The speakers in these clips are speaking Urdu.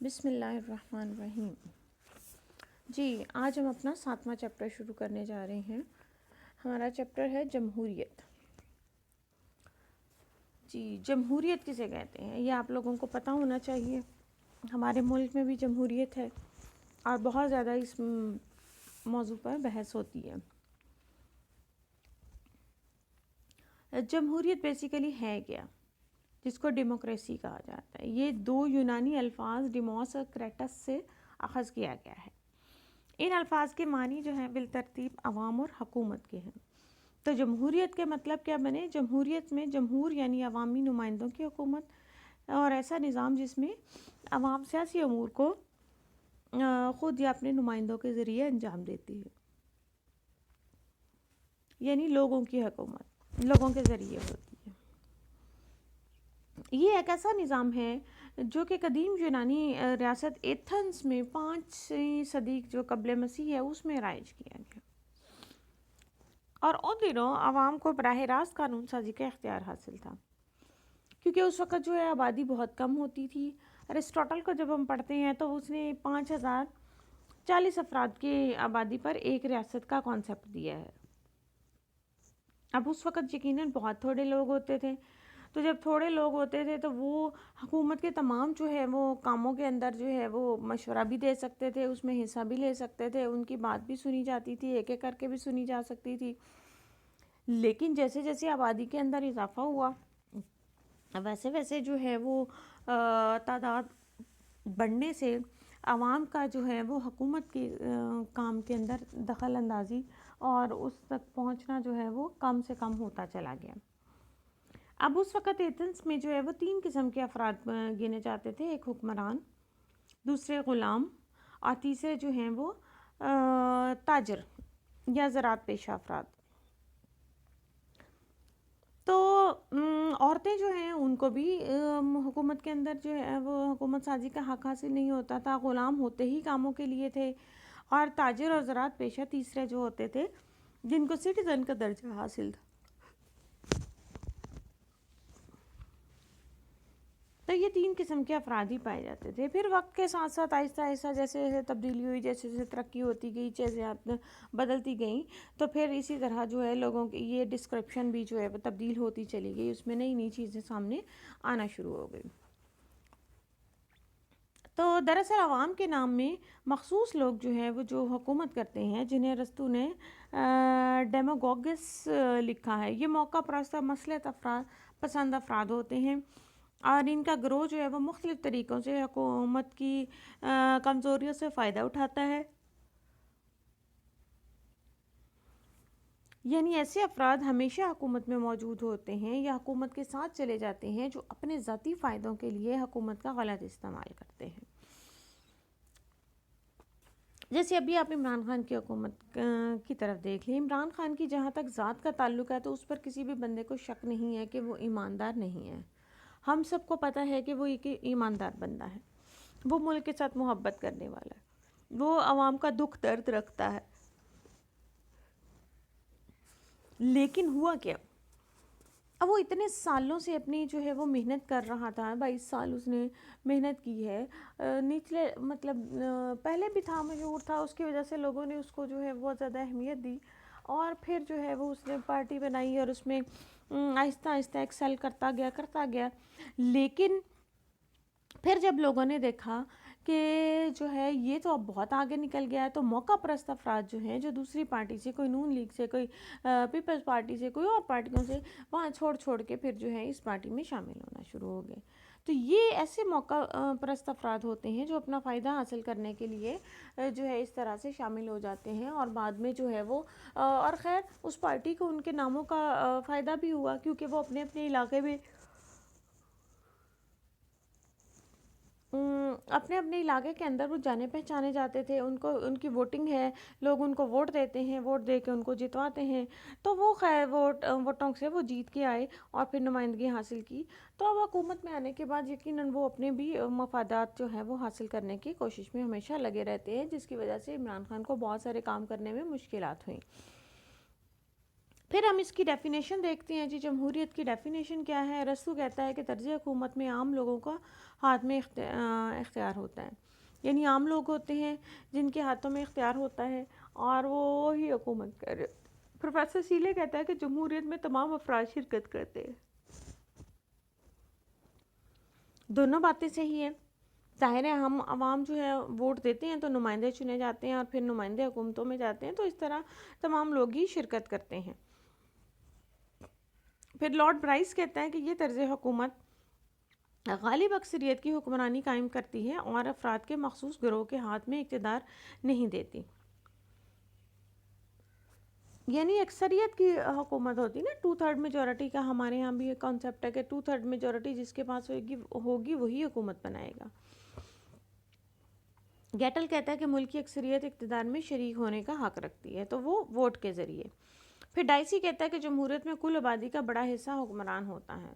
بسم اللہ الرحمن الرحیم. جی آج ہم اپنا 7واں چیپٹر شروع کرنے جا رہے ہیں. ہمارا چیپٹر ہے جمہوریت. جی جمہوریت کسے کہتے ہیں یہ آپ لوگوں کو پتہ ہونا چاہیے. ہمارے ملک میں بھی جمہوریت ہے اور بہت زیادہ اس موضوع پر بحث ہوتی ہے. جمہوریت بیسیکلی ہے کیا، جس کو ڈیموکریسی کہا جاتا ہے. یہ دو یونانی الفاظ ڈیموس اور کریٹس سے اخذ کیا گیا ہے. ان الفاظ کے معنی جو ہیں بالترتیب عوام اور حکومت کے ہیں. تو جمہوریت کے مطلب کیا بنے؟ جمہوریت میں جمہور یعنی عوامی نمائندوں کی حکومت اور ایسا نظام جس میں عوام سیاسی امور کو خود یا اپنے نمائندوں کے ذریعے انجام دیتی ہے. یعنی لوگوں کی حکومت لوگوں کے ذریعے ہوتی ہے. یہ ایک ایسا نظام ہے جو کہ قدیم یونانی ریاست ایتھنز میں 5 صدی جو قبل مسیح ہے اس میں رائج کیا گیا. اور ان دنوں عوام کو براہ راست قانون سازی کا اختیار حاصل تھا، کیونکہ اس وقت جو ہے آبادی بہت کم ہوتی تھی. ارسطوٹل کو جب ہم پڑھتے ہیں تو اس نے 5040 افراد کی آبادی پر ایک ریاست کا کانسیپٹ دیا ہے. اب اس وقت یقیناً بہت تھوڑے لوگ ہوتے تھے، تو جب تھوڑے لوگ ہوتے تھے تو وہ حکومت کے تمام جو ہے وہ کاموں کے اندر جو ہے وہ مشورہ بھی دے سکتے تھے، اس میں حصہ بھی لے سکتے تھے، ان کی بات بھی سنی جاتی تھی، ایک ایک کر کے بھی سنی جا سکتی تھی. لیکن جیسے جیسے آبادی کے اندر اضافہ ہوا ویسے ویسے جو ہے وہ تعداد بڑھنے سے عوام کا جو ہے وہ حکومت کے کام کے اندر دخل اندازی اور اس تک پہنچنا جو ہے وہ کم سے کم ہوتا چلا گیا. اب اس وقت ایتھنز میں جو ہے وہ 3 قسم کے افراد گنے جاتے تھے. ایک حکمران، دوسرے غلام اور تیسرے جو ہیں وہ تاجر یا زراعت پیشہ افراد. تو عورتیں جو ہیں ان کو بھی حکومت کے اندر جو ہے وہ حکومت سازی کا حق حاصل نہیں ہوتا تھا. غلام ہوتے ہی کاموں کے لیے تھے، اور تاجر اور زراعت پیشہ تیسرے جو ہوتے تھے جن کو سٹیزن کا درجہ حاصل تھا. تو یہ 3 قسم کے افراد ہی پائے جاتے تھے. پھر وقت کے ساتھ ساتھ آہستہ آہستہ جیسے جیسے تبدیلی ہوئی، جیسے جیسے ترقی ہوتی گئی، چیزیں بدلتی گئیں، تو پھر اسی طرح جو ہے لوگوں کی یہ ڈسکرپشن بھی جو ہے وہ تبدیل ہوتی چلی گئی. اس میں نئی نئی چیزیں سامنے آنا شروع ہو گئی. تو دراصل عوام کے نام میں مخصوص لوگ جو ہیں وہ جو حکومت کرتے ہیں، جنہیں ارسطو نے ڈیموگوگس لکھا ہے، یہ موقع پرست مصلحت پسند افراد ہوتے ہیں، اور ان کا گروہ جو ہے وہ مختلف طریقوں سے حکومت کی کمزوریوں سے فائدہ اٹھاتا ہے. یعنی ایسے افراد ہمیشہ حکومت میں موجود ہوتے ہیں یا حکومت کے ساتھ چلے جاتے ہیں جو اپنے ذاتی فائدوں کے لیے حکومت کا غلط استعمال کرتے ہیں. جیسے ابھی آپ عمران خان کی حکومت کی طرف دیکھ لیں. عمران خان کی جہاں تک ذات کا تعلق ہے تو اس پر کسی بھی بندے کو شک نہیں ہے کہ وہ ایماندار نہیں ہے. ہم سب کو پتہ ہے کہ وہ ایک ایماندار بندہ ہے، وہ ملک کے ساتھ محبت کرنے والا ہے، وہ عوام کا دکھ درد رکھتا ہے. لیکن ہوا کیا؟ اب وہ اتنے سالوں سے اپنی جو ہے وہ محنت کر رہا تھا، 22 سال اس نے محنت کی ہے. نچلے مطلب پہلے بھی تھا، مشہور تھا، اس کی وجہ سے لوگوں نے اس کو جو ہے بہت زیادہ اہمیت دی، اور پھر جو ہے وہ اس نے پارٹی بنائی اور اس میں آہستہ آہستہ ایکسل کرتا گیا. لیکن پھر جب لوگوں نے دیکھا کہ جو ہے یہ تو اب بہت آگے نکل گیا ہے، تو موقع پرست افراد جو ہیں جو دوسری پارٹی سے، کوئی نون لیگ سے، کوئی پیپلز پارٹی سے، کوئی اور پارٹیوں سے، وہاں چھوڑ کے پھر جو ہے اس پارٹی میں شامل ہونا شروع ہو گئے. تو یہ ایسے موقع پرست افراد ہوتے ہیں جو اپنا فائدہ حاصل کرنے کے لیے جو ہے اس طرح سے شامل ہو جاتے ہیں، اور بعد میں جو ہے وہ اور خیر اس پارٹی کو ان کے ناموں کا فائدہ بھی ہوا، کیونکہ وہ اپنے اپنے علاقے میں اپنے اپنے علاقے کے اندر وہ جانے پہچانے جاتے تھے. ان کی ووٹنگ ہے، لوگ ان کو ووٹ دیتے ہیں، ووٹ دے کے ان کو جتواتے ہیں. تو وہ خیر ووٹوں سے وہ جیت کے آئے اور پھر نمائندگی حاصل کی. تو اب حکومت میں آنے کے بعد یقیناً وہ اپنے بھی مفادات جو ہیں وہ حاصل کرنے کی کوشش میں ہمیشہ لگے رہتے ہیں، جس کی وجہ سے عمران خان کو بہت سارے کام کرنے میں مشکلات ہوئیں. پھر ہم اس کی ڈیفینیشن دیکھتے ہیں جی. جمہوریت کی ڈیفینیشن کیا ہے؟ ارسطو کہتا ہے کہ طرز حکومت میں عام لوگوں کا ہاتھ میں اختیار ہوتا ہے. یعنی عام لوگ ہوتے ہیں جن کے ہاتھوں میں اختیار ہوتا ہے اور وہ ہی حکومت کر رہے. پروفیسر سیلے کہتا ہے کہ جمہوریت میں تمام افراد شرکت کرتے ہیں. دونوں باتیں صحیح ہیں. ظاہر ہے ہم عوام جو ہے ووٹ دیتے ہیں تو نمائندے چنے جاتے ہیں اور پھر نمائندے حکومتوں میں جاتے ہیں, تو اس طرح تمام لوگ ہی شرکت کرتے ہیں. پھر لارڈ برائس کہتا ہے کہ یہ طرز حکومت غالب اکثریت کی حکمرانی قائم کرتی ہے اور افراد کے مخصوص گروہ کے ہاتھ میں اقتدار نہیں دیتی. یعنی اکثریت کی حکومت ہوتی نا, 2/3 میجورٹی کا ہمارے ہاں بھی ایک کانسیپٹ ہے کہ 2/3 میجورٹی جس کے پاس ہوگی وہی حکومت بنائے گا. گیٹل کہتا ہے کہ ملک کی اکثریت اقتدار میں شریک ہونے کا حق رکھتی ہے, تو وہ ووٹ کے ذریعے. پھر ڈائسی کہتا ہے کہ جمہوریت میں کل آبادی کا بڑا حصہ حکمران ہوتا ہے.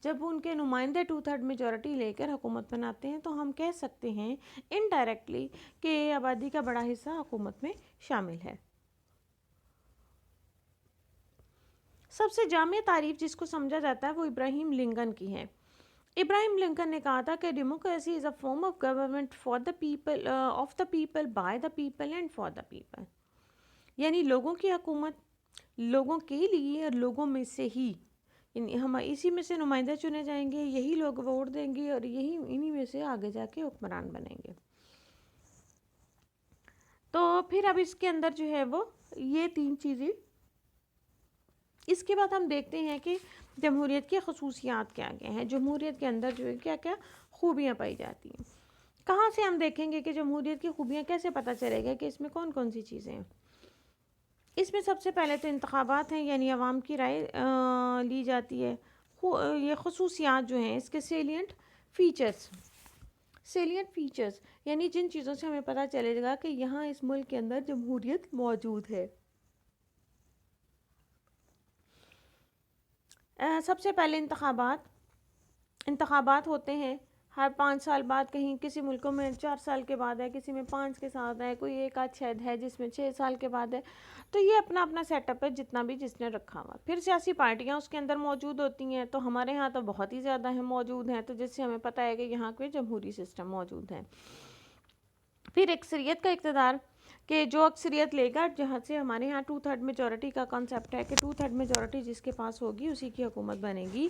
جب ان کے نمائندے 2/3 میجورٹی لے کر حکومت بناتے ہیں تو ہم کہہ سکتے ہیں انڈائریکٹلی کہ آبادی کا بڑا حصہ حکومت میں شامل ہے. سب سے جامع تعریف جس کو سمجھا جاتا ہے وہ ابراہیم لنکن کی ہے. ابراہیم لنکن نے کہا تھا کہ democracy is a form of government for the people, of the people, by the people and for the people. یعنی لوگوں کی حکومت لوگوں کے لیے اور لوگوں میں سے ہی, یعنی ہم اسی میں سے نمائندے چنے جائیں گے, یہی لوگ ووٹ دیں گے اور یہی انہی میں سے آگے جا کے حکمران بنیں گے. تو پھر اب اس کے اندر جو ہے وہ یہ 3 چیزیں. اس کے بعد ہم دیکھتے ہیں کہ جمہوریت کی خصوصیات کیا کیا ہیں. جمہوریت کے اندر جو ہے کیا کیا خوبیاں پائی جاتی ہیں. کہاں سے ہم دیکھیں گے کہ جمہوریت کی خوبیاں کیسے پتہ چلے گا کہ اس میں کون کون سی چیزیں ہیں؟ اس میں سب سے پہلے تو انتخابات ہیں, یعنی عوام کی رائے لی جاتی ہے. یہ خصوصیات جو ہیں اس کے سیلینٹ فیچرز یعنی جن چیزوں سے ہمیں پتہ چلے گا کہ یہاں اس ملک کے اندر جمہوریت موجود ہے. سب سے پہلے انتخابات ہوتے ہیں ہر 5 سال بعد. کہیں کسی ملکوں میں 4 سال کے بعد ہے, کسی میں 5 کے ساتھ ہے, کوئی ایک آدھ شاید ہے جس میں 6 سال کے بعد ہے. تو یہ اپنا اپنا سیٹ اپ ہے جتنا بھی جس نے رکھا ہوا. پھر سیاسی پارٹیاں اس کے اندر موجود ہوتی ہیں, تو ہمارے ہاں تو بہت ہی زیادہ ہیں موجود ہیں, تو جس سے ہمیں پتہ ہے کہ یہاں کوئی جمہوری سسٹم موجود ہے. پھر اکثریت کا اقتدار کہ جو اکثریت لے گا, جہاں سے ہمارے ہاں 2/3 میجورٹی کا کانسیپٹ ہے کہ 2/3 میجورٹی جس کے پاس ہوگی اسی کی حکومت بنے گی.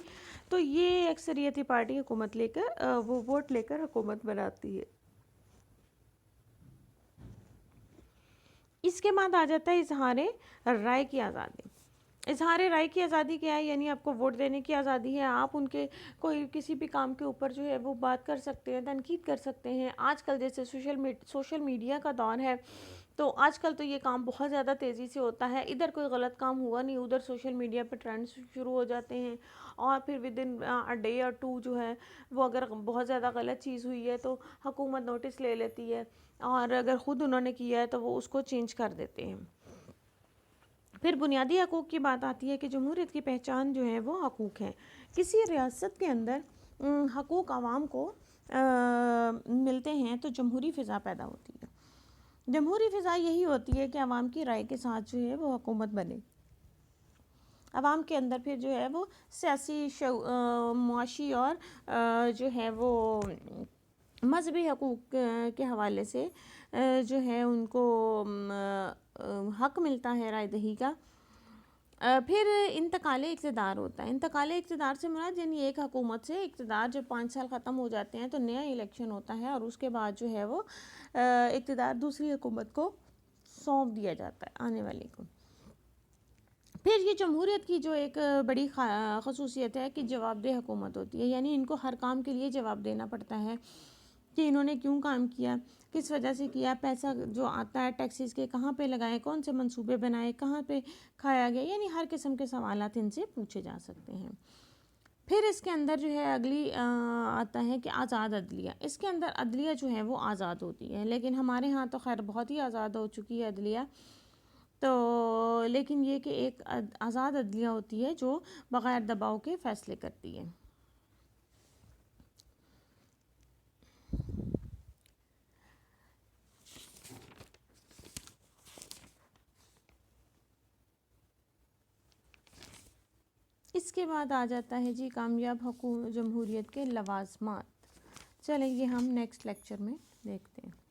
تو یہ اکثریتی پارٹی حکومت لے کر وہ ووٹ لے کر حکومت بناتی ہے. اس کے بعد آ جاتا ہے اظہار رائے کی آزادی. اظہار رائے کی آزادی کیا ہے؟ یعنی آپ کو ووٹ دینے کی آزادی ہے, آپ ان کے کوئی کسی بھی کام کے اوپر جو ہے وہ بات کر سکتے ہیں, تنقید کر سکتے ہیں. آج کل جیسے سوشل میڈیا کا دور ہے, تو آج کل تو یہ کام بہت زیادہ تیزی سے ہوتا ہے. ادھر کوئی غلط کام ہوا نہیں, ادھر سوشل میڈیا پہ ٹرینڈ شروع ہو جاتے ہیں, اور پھر ودن اے ڈے اور 2 جو ہے وہ اگر بہت زیادہ غلط چیز ہوئی ہے تو حکومت نوٹس لے لیتی ہے, اور اگر خود انہوں نے کیا ہے تو وہ اس کو چینج کر دیتے ہیں. پھر بنیادی حقوق کی بات آتی ہے کہ جمہوریت کی پہچان جو ہے وہ حقوق ہیں. کسی ریاست کے اندر حقوق عوام کو ملتے ہیں تو جمہوری فضا پیدا ہوتی ہے. جمہوری فضا یہی ہوتی ہے کہ عوام کی رائے کے ساتھ جو ہے وہ حکومت بنے. عوام کے اندر پھر جو ہے وہ سیاسی معاشی اور جو ہے وہ مذہبی حقوق کے حوالے سے جو ہے ان کو حق ملتا ہے رائے دہی کا. پھر انتقال اقتدار ہوتا ہے. انتقال اقتدار سے مراد یعنی ایک حکومت سے اقتدار جب 5 سال ختم ہو جاتے ہیں تو نیا الیکشن ہوتا ہے, اور اس کے بعد جو ہے وہ اقتدار دوسری حکومت کو سونپ دیا جاتا ہے, آنے والی کو. پھر یہ جمہوریت کی جو ایک بڑی خصوصیت ہے کہ جواب دہ حکومت ہوتی ہے. یعنی ان کو ہر کام کے لیے جواب دینا پڑتا ہے کہ انہوں نے کیوں کام کیا, کس وجہ سے کیا, پیسہ جو آتا ہے ٹیکسز کے کہاں پہ لگائے, کون سے منصوبے بنائے, کہاں پہ کھایا گیا. یعنی ہر قسم کے سوالات ان سے پوچھے جا سکتے ہیں. پھر اس کے اندر جو ہے اگلی آتا ہے کہ آزاد عدلیہ. اس کے اندر عدلیہ جو ہے وہ آزاد ہوتی ہے, لیکن ہمارے ہاں تو خیر بہت ہی آزاد ہو چکی ہے عدلیہ. تو لیکن یہ کہ ایک آزاد عدلیہ ہوتی ہے جو بغیر دباؤ کے فیصلے کرتی ہے. اس کے بعد آ جاتا ہے جی کامیاب جمہوریت کے لوازمات. چلیں یہ ہم نیکسٹ لیکچر میں دیکھتے ہیں.